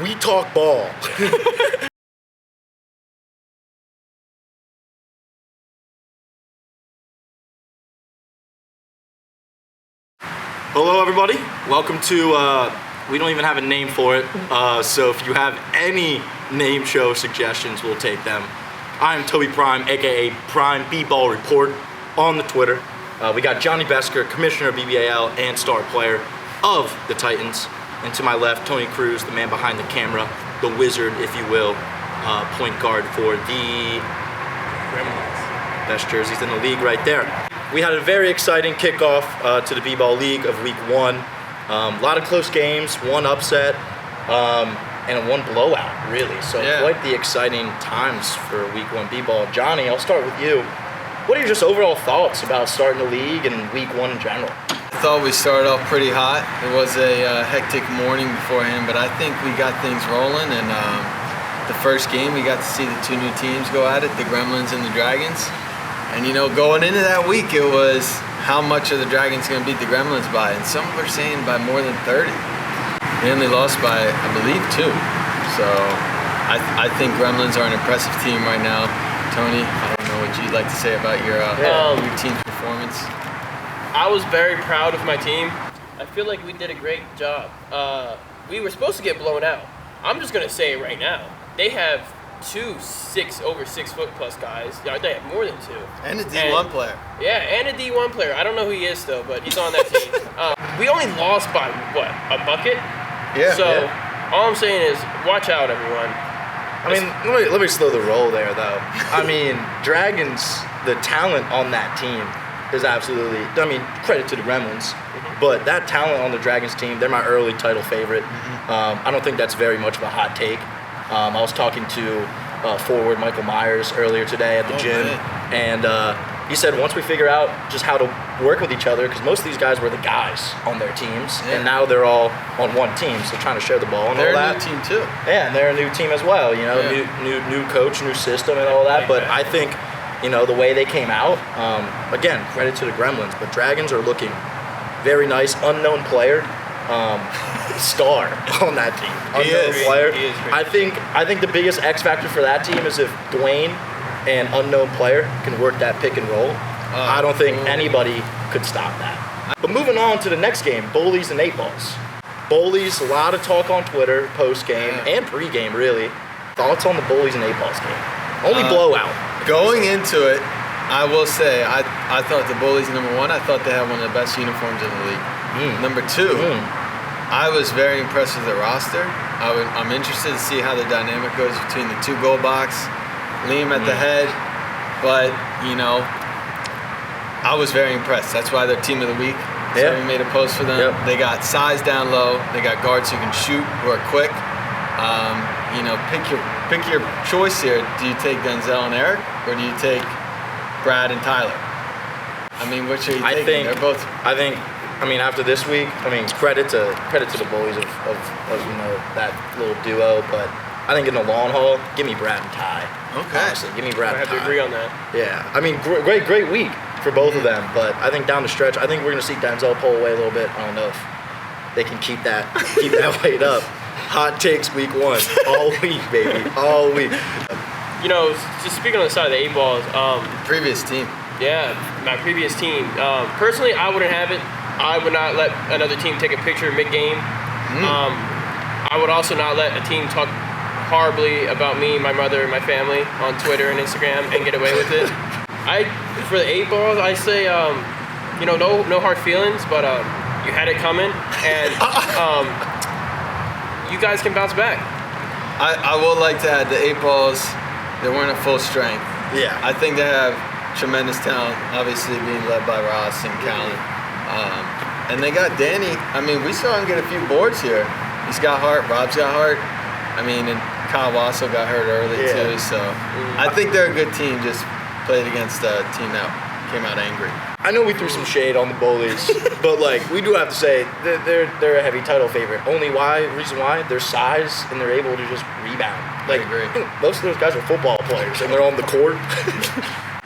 We talk ball. Hello, everybody. Welcome to, we don't even have a name for it, so if you have any name show suggestions, we'll take them. I'm Tobey Prime, aka Prime BBAL Report on the Twitter. We got Johnny Besecker, Commissioner of BBAL and star player of the Titans. And to my left, Tony Cruz, the man behind the camera, the wizard, if you will, point guard for the Gremlins. Best jerseys in the league right there. We had a very exciting kickoff to the BBAL League of Week 1. A lot of close games, one upset, and one blowout, really. So quite the exciting times for Week 1 BBAL. Johnny, I'll start with you. What are your just overall thoughts about starting the league and Week 1 in general? I thought we started off pretty hot. It was a hectic morning beforehand, but I think we got things rolling. And the first game, we got to see the two new teams go at it, the Gremlins and the Dragons. And you know, going into that week, it was how much are the Dragons going to beat the Gremlins by? And some were saying by more than 30. They only lost by, I believe, 2. So I think Gremlins are an impressive team right now. Tony, I don't know what you'd like to say about your team's performance. I was very proud of my team. I feel like we did a great job. We were supposed to get blown out. I'm just going to say it right now. They have 2 over 6 foot plus guys. They have more than 2. And a D1 player. Yeah, and a D1 player. I don't know who he is still, but he's on that team. We only lost by, what, a bucket? Yeah. So all I'm saying is watch out, everyone. I mean, let me slow the roll there, though. I mean, Dragons, the talent on that team is absolutely, I mean, credit to the Gremlins, but that talent on the Dragons team, they're my early title favorite. I don't think that's very much of a hot take. I was talking to forward Michael Myers earlier today at the gym, and he said once we figure out just how to work with each other, because most of these guys were the guys on their teams, and now they're all on one team, so trying to share the ball and they're all that. They're a new team too. Yeah, and they're a new team as well, you know, new coach, new system and all that, but I think, you know, the way they came out, again, credit to the Gremlins, but Dragons are looking very nice, unknown player, star on that team. Unknown player. He is I think the biggest X factor for that team is if Dwayne and unknown player can work that pick and roll. I don't think anybody could stop that. But moving on to the next game, Bullies and 8 Balls. Bullies, a lot of talk on Twitter, post-game and pre-game, really. Thoughts on the Bullies and 8 Balls game? Only blowout. Going into it, I will say, I thought the Bullies, number 1, I thought they had one of the best uniforms in the league. Number 2, I was very impressed with the roster. I'm interested to see how the dynamic goes between the 2 goal box, Liam at the head, but, you know, I was very impressed. That's why they're team of the week. So we made a post for them. They got size down low. They got guards who can shoot, who are quick. You know, pick your choice here. Do you take Denzel and Eric, or do you take Brad and Tyler? I mean, which are you taking? They're both. I mean, after this week, I mean, credit to the Bullies of you know, that little duo, but I think in the long haul, give me Brad and Ty. Okay. Honestly, give me Brad and Ty. I have to agree on that. Yeah, I mean, great week for both of them, but I think down the stretch, I think we're gonna see Denzel pull away a little bit. I don't know if they can keep that weight up. Hot takes week 1, all week, baby, all week. You know, just speaking on the side of the 8 Balls, previous team. Yeah, my previous team. Personally, I wouldn't have it. I would not let another team take a picture mid-game. I would also not let a team talk horribly about me, my mother, and my family on Twitter and Instagram and get away with it. For the 8 Balls, I say, you know, no hard feelings, but you had it coming, and you guys can bounce back. I would like to add the 8 Balls, they weren't at full strength. Yeah. I think they have tremendous talent, obviously being led by Ross and Callan. And they got Danny. I mean, we saw him get a few boards here. He's got heart. Rob's got heart. I mean, and Kyle Wassel got hurt early too. So I think they're a good team. Just played against a team that came out angry. I know we threw some shade on the Bullies, but like we do have to say they're a heavy title favorite. Reason why, their size and they're able to just rebound. Like, I agree. Most of those guys are football players and they're on the court.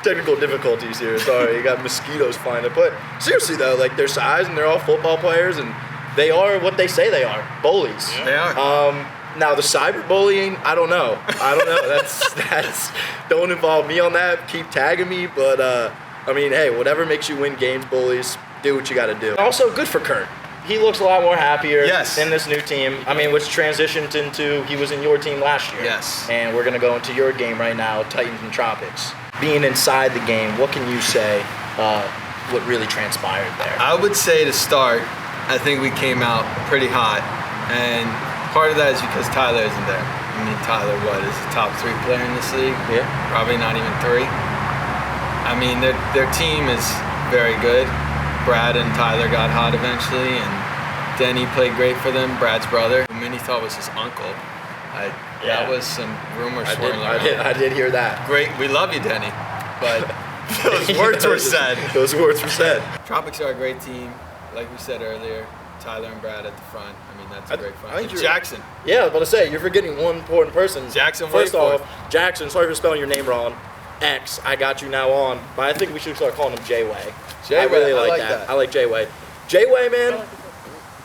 Technical difficulties here. Sorry, you got mosquitoes flying up. But seriously though, like their size and they're all football players and they are what they say they are, bullies. Yeah. They are. Now the cyberbullying, I don't know. That's don't involve me on that. Keep tagging me, but I mean, hey, whatever makes you win games, bullies, do what you got to do. Also, good for Kurt. He looks a lot more happier in this new team. I mean, which transitioned into he was in your team last year. Yes. And we're gonna go into your game right now, Titans and Tropics. Being inside the game, what can you say? What really transpired there? I would say to start, I think we came out pretty hot, and part of that is because Tyler isn't there. I mean, Tyler, is the top 3 player in this league? Yeah. Probably not even 3. I mean, their team is very good. Brad and Tyler got hot eventually, and Denny played great for them. Brad's brother, who many thought was his uncle. That was some rumors swirling around. I did hear that. Great, we love you, Denny, but those words were said. Those words were said. Tropics are a great team, like we said earlier. Tyler and Brad at the front. I mean, that's a great front. I think Jackson. Yeah, I was about to say, you're forgetting one important person. Jackson. First off, Jackson, sorry for spelling your name wrong. X, I got you now on. But I think we should start calling him J-Way. I really like that. I like J-Way. J-Way, man,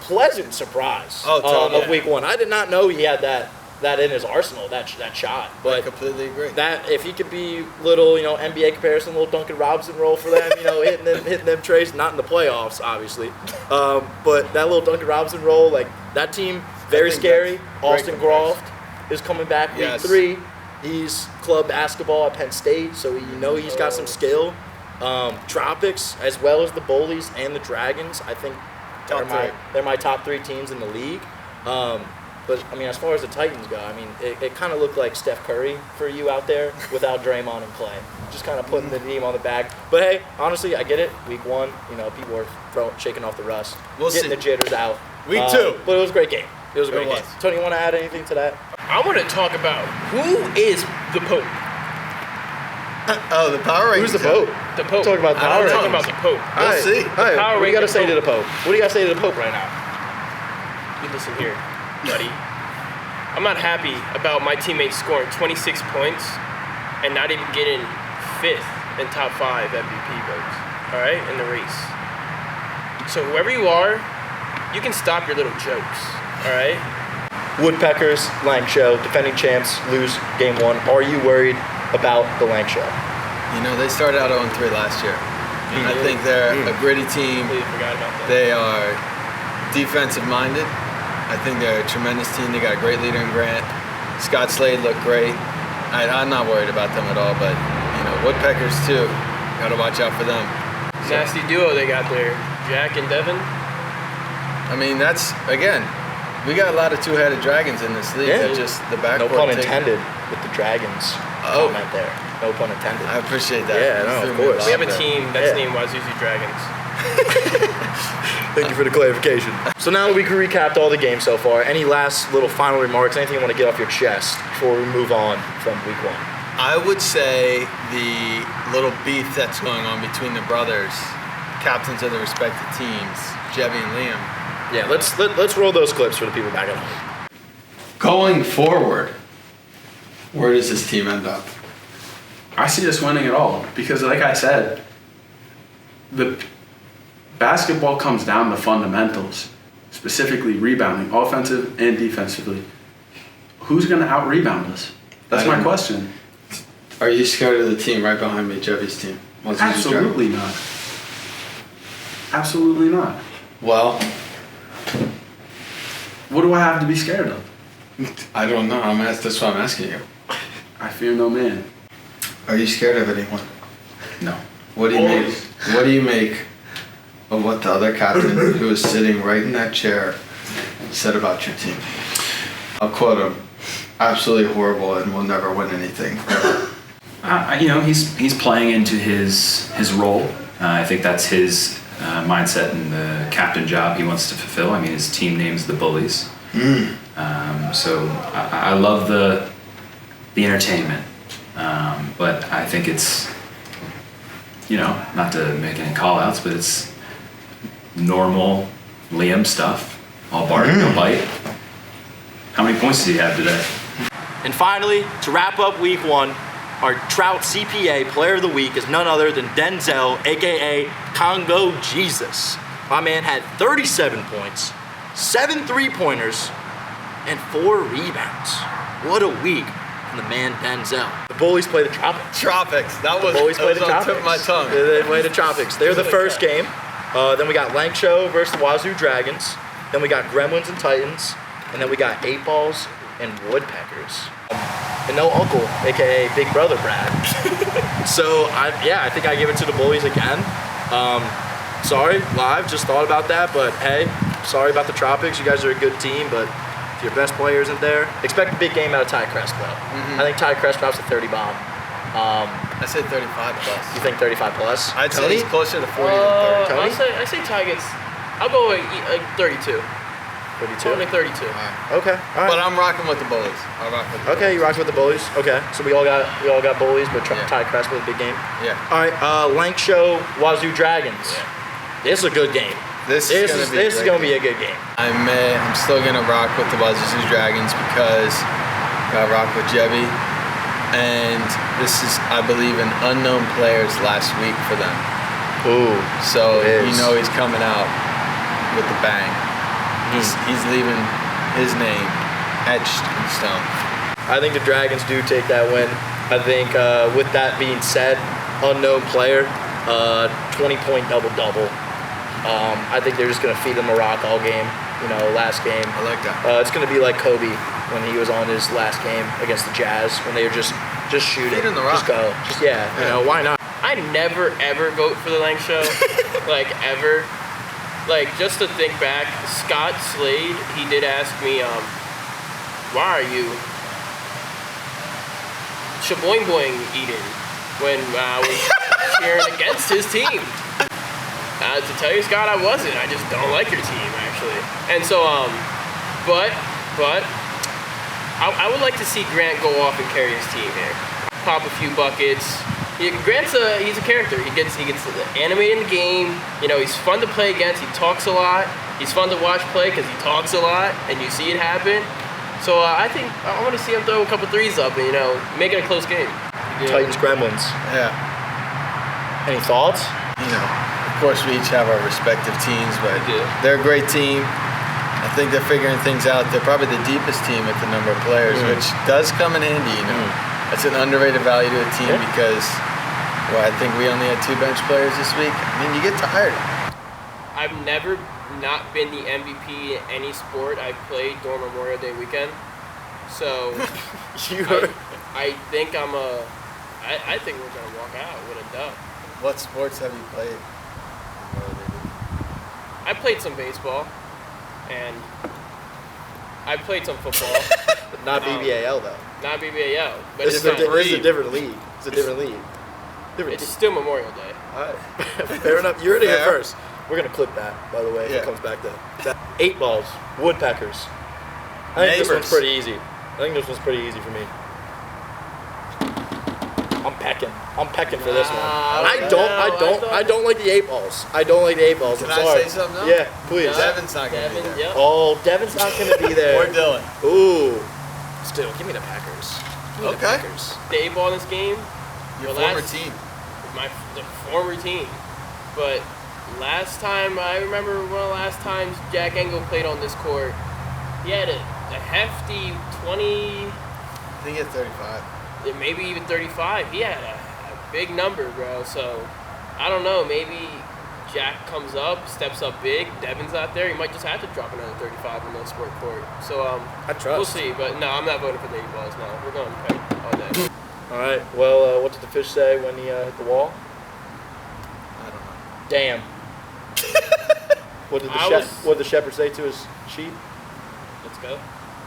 pleasant surprise of week 1. I did not know he had that in his arsenal, that shot. But I completely agree. That if he could be little, NBA comparison, little Duncan Robinson role for them, hitting them trays, not in the playoffs, obviously. But that little Duncan Robinson role, like that team, very scary. Austin Groft is coming back week 3. He's club basketball at Penn State, so he's got some skill. Tropics, as well as the Bullies and the Dragons, I think they're my top 3 teams in the league. But, I mean, as far as the Titans go, I mean, it kind of looked like Steph Curry for you out there without Draymond and Clay. Just kind of putting the team on the back. But, hey, honestly, I get it. Week 1, people are shaking off the rust. Getting the jitters out. Week 2. But it was a great game. It was a great game. Tony, you want to add anything to that? I want to talk about who is the Pope. Oh, the Power Rangers. Who's the Pope? The Pope. Talk about the Power I'm talking Rangers. about the Pope. We'll see. Hey, Power what do you got to Ranger say to the Pope. Pope? What do you got to say to the Pope right now? You listen here, buddy. I'm not happy about my teammates scoring 26 points and not even getting 5th in top 5 MVP votes, all right, in the race. So whoever you are, you can stop your little jokes, all right? Woodpeckers, Lang Show, defending champs, lose game 1. Are you worried about the Lang Show? They started out 0-3 last year. I think they're a gritty team. Completely forgot about that. They are defensive minded. I think they're a tremendous team. They got a great leader in Grant. Scott Slade looked great. I'm not worried about them at all, but Woodpeckers too. Got to watch out for them. Nasty duo they got there, Jack and Devin. I mean, that's again, we got a lot of 2-headed dragons in this league. Yeah. They're just the backcourt. No pun intended with the Dragons comment there. No pun intended. I appreciate that. Yeah, no, of course. We have a team that's named Wazuzi Dragons. Thank you for the clarification. So now that we recapped all the games so far, any last little final remarks, anything you want to get off your chest before we move on from week 1? I would say the little beef that's going on between the brothers, captains of the respective teams, Jebby and Liam. Yeah, let's roll those clips for the people back at home. Going forward, where does this team end up? I see us winning it all because, like I said, the basketball comes down to fundamentals, specifically rebounding, offensive and defensively. Who's going to out-rebound us? That's my question. Are you scared of the team right behind me, Jebby's team? Absolutely not. Absolutely not. Well, what do I have to be scared of? I don't know. That's why I'm asking you. I fear no man. Are you scared of anyone? No. What do you make of what the other captain, who is sitting right in that chair, said about your team? I'll quote him: "Absolutely horrible, and we'll never win anything ever." He's playing into his role. I think that's his mindset and the captain job he wants to fulfill. I mean, his team name's the Bullies. So I love the entertainment, but I think it's, not to make any call-outs, but it's normal Liam stuff. All bark, no bite. How many points did he have today? And finally, to wrap up week 1, our Trout CPA Player of the Week is none other than Denzel, a.k.a. Congo Jesus. My man had 37 points, 7 3-pointers, and 4 rebounds. What a week from the man Denzel. The Bullies play the Tropics. Tropics. That was, Bullies play that the was on Tropics. the tip of my tongue. They play the Tropics. They're the first game. Then we got Langshow versus the Wazoo Dragons. Then we got Gremlins and Titans. And then we got 8 Balls and Woodpeckers. And no uncle, aka Big Brother Brad. So I think I give it to the Bullies again. Sorry, live, just thought about that, but hey, sorry about the Tropics. You guys are a good team, but if your best player isn't there, expect a big game out of Ty Crest though. I think Ty Crest drops a 30 bomb. I say 35 plus. You think 35 plus? I'd say Tony? he's closer to 40 than 30. Tony? I say Ty gets. I'll go with 32. 32. I'll make 32. Okay, all But right. I'm rocking with the Bullies. I'll rock with the Okay, you rock with the Bullies. Okay, so we all got Bullies, but Yeah. Ty Crest with a big game. Yeah. All right, Langshow Wazoo Dragons. This is a good game. This is gonna be a good game. I'm still gonna rock with the Wazoo Dragons because I rock with Jebby, and this is, I believe, an unknown player's last week for them. Ooh. So It you is. know he's coming out with the bang. He's leaving his name etched in stone. I think the Dragons do take that win. I think with that being said, unknown player, 20-point double-double. I think they're just going to feed them a rock all game, last game. I like that. It's going to be like Kobe when he was on his last game against the Jazz, when they were just shooting. Feed 'em the rock. Just go. Why not? I never ever vote for the Lang Show, like ever. Like just to think back, Scott Slade, he did ask me, why are you shaboing boing eating when I was cheering against his team? To tell you, Scott, I wasn't. I just don't like your team, actually. And so, but I would like to see Grant go off and carry his team here. Pop a few buckets. Grant's he's a character. He gets animated in the game. He's fun to play against. He talks a lot. He's fun to watch play because he talks a lot, and you see it happen. So I think I want to see him throw a couple threes up and make it a close game. Titans Gremlins. Yeah. Any thoughts? Of course, we each have our respective teams, but Yeah. they're a great team. I think they're figuring things out. They're probably the deepest team at the number of players, which does come in handy. That's an underrated value to a team because, I think we only had 2 bench players this week. I mean, you get tired. I've never not been the MVP in any sport I've played during Memorial Day weekend. So I think I think we're gonna walk out with a dub. What sports have you played? I played some baseball, and I played some football. But not BBAL though. Not BBAL, but This it's is, not. this is a different league. It's a different league. It's still Memorial Day. All right. Fair enough. You're in here Fair. first. We're going to clip that, by the way, if Yeah. it comes back to that. 8 Balls, Woodpeckers. I think this Neighbors. one's pretty easy. I think this one's pretty easy for me. I'm pecking for this one. I don't like the 8 Balls. I don't like the 8 Balls. Can I'm I sorry. say something else? Yeah, please. Devin's not going to be Devin, there. yep. Oh, Devin's not going to be there. Or Dylan. Ooh. Still, give me the Packers. Give me the Okay. Packers. The A-ball in this game, Your Well, former that's- team. the former team. But last time, I remember one of the last times Jack Engel played on this court, he had a hefty 20, I think he had 35. maybe even 35. He had a big number, bro. So, I don't know, maybe Jack comes up, steps up big, Devin's not there, he might just have to drop another 35 in the sport court. So, I trust. we'll see. But no, I'm not voting for the A-balls, no. We're going to all day. All right. Well, what did the fish say when he hit the wall? I don't know. Damn. What did the shepherd say to his sheep? Let's go.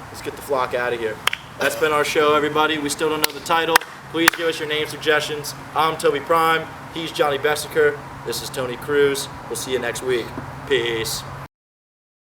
Let's get the flock out of here. That's been our show, everybody. We still don't know the title. Please give us your name suggestions. I'm Tobey Prime. He's Johnny Besecker. This is Tony Cruz. We'll see you next week. Peace.